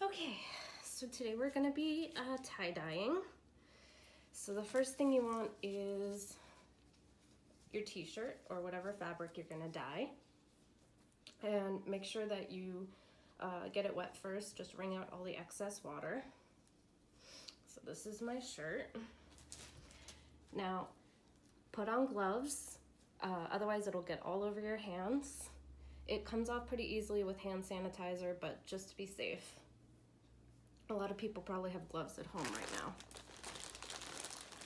Okay, so today we're gonna be tie-dyeing. So the first thing you want is your t-shirt or whatever fabric you're gonna dye. And make sure that you get it wet first, just wring out all the excess water. So this is my shirt. Now, put on gloves, otherwise it'll get all over your hands. It comes off pretty easily with hand sanitizer, but just to be safe. A lot of people probably have gloves at home right now.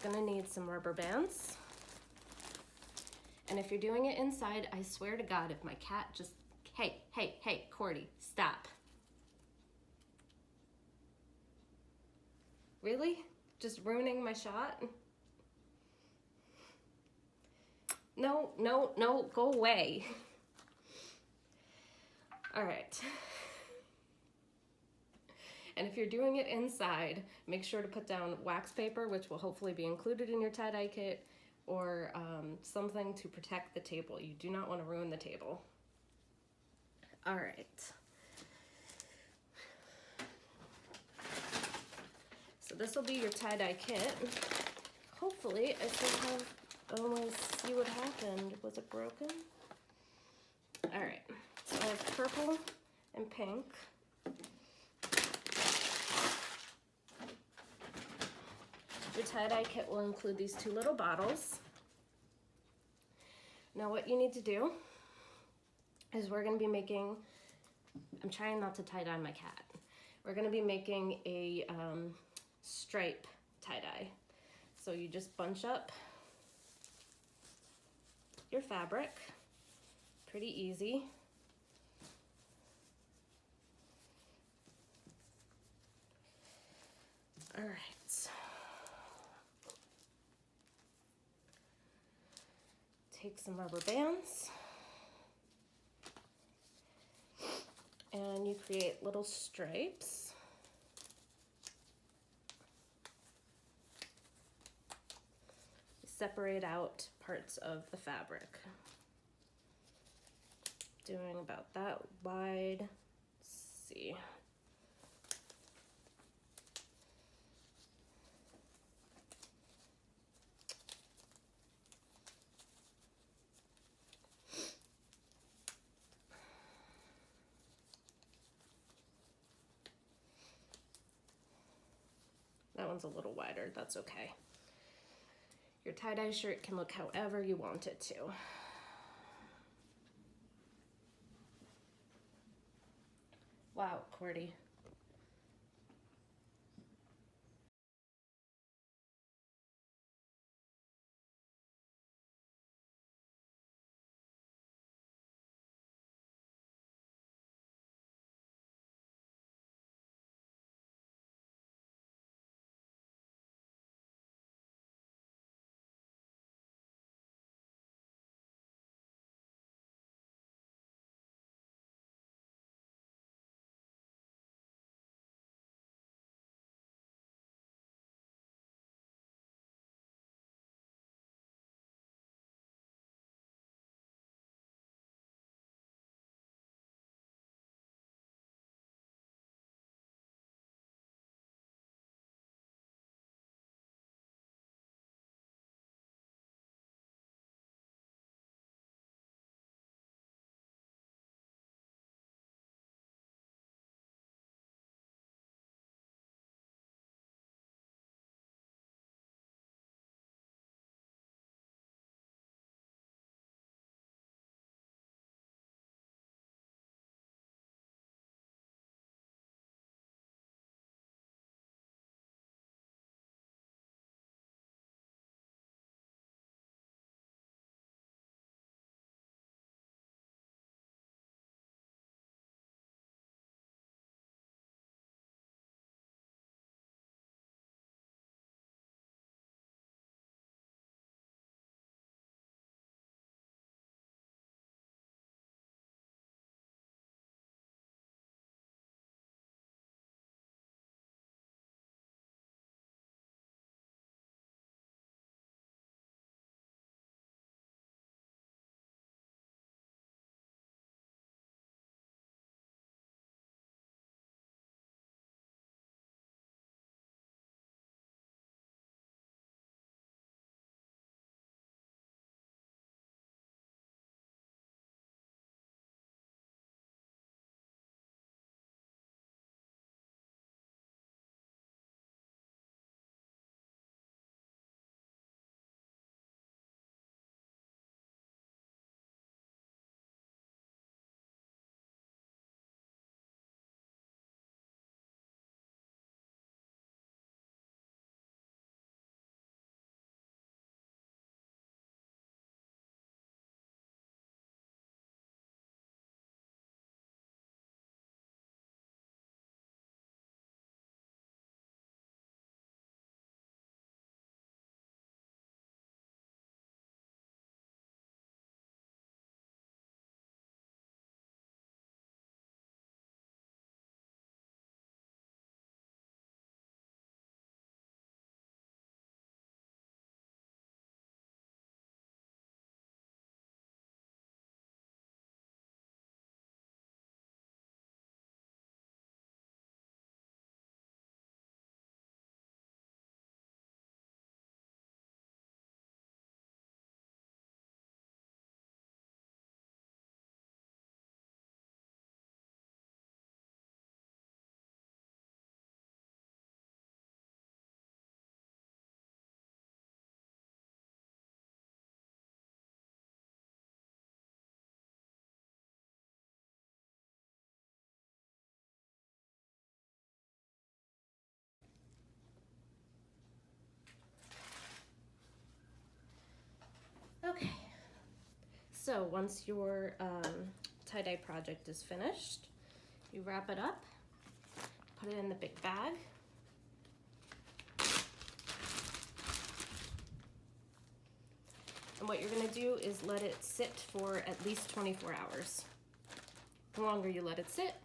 Gonna need some rubber bands. And if you're doing it inside, I swear to God, if my cat just, hey, Cordy, stop. Really? Just ruining my shot? No, go away. All right. And if you're doing it inside, make sure to put down wax paper, which will hopefully be included in your tie-dye kit, or something to protect the table. You do not want to ruin the table. All right. So this will be your tie-dye kit. Hopefully, I still have, oh, let's see what happened. Was it broken? All right, so I have purple and pink. Your tie-dye kit will include these two little bottles. Now what you need to do is we're gonna be making, I'm trying not to tie-dye my cat. We're gonna be making a stripe tie-dye. So you just bunch up your fabric, pretty easy. All right. Take some rubber bands and you create little stripes. You separate out parts of the fabric. Doing about that wide. Let's see. That one's a little wider, that's okay. Your tie-dye shirt can look however you want it to. Wow, Cordy. So once your tie-dye project is finished, you wrap it up, put it in the big bag. And what you're gonna do is let it sit for at least 24 hours. The longer you let it sit,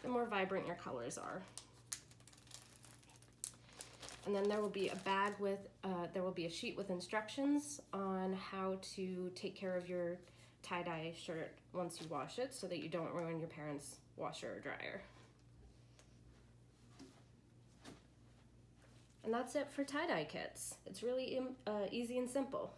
the more vibrant your colors are. And then there will be a bag with, there will be a sheet with instructions on how to take care of your tie-dye shirt once you wash it so that you don't ruin your parents' washer or dryer. And that's it for tie-dye kits. It's really easy and simple.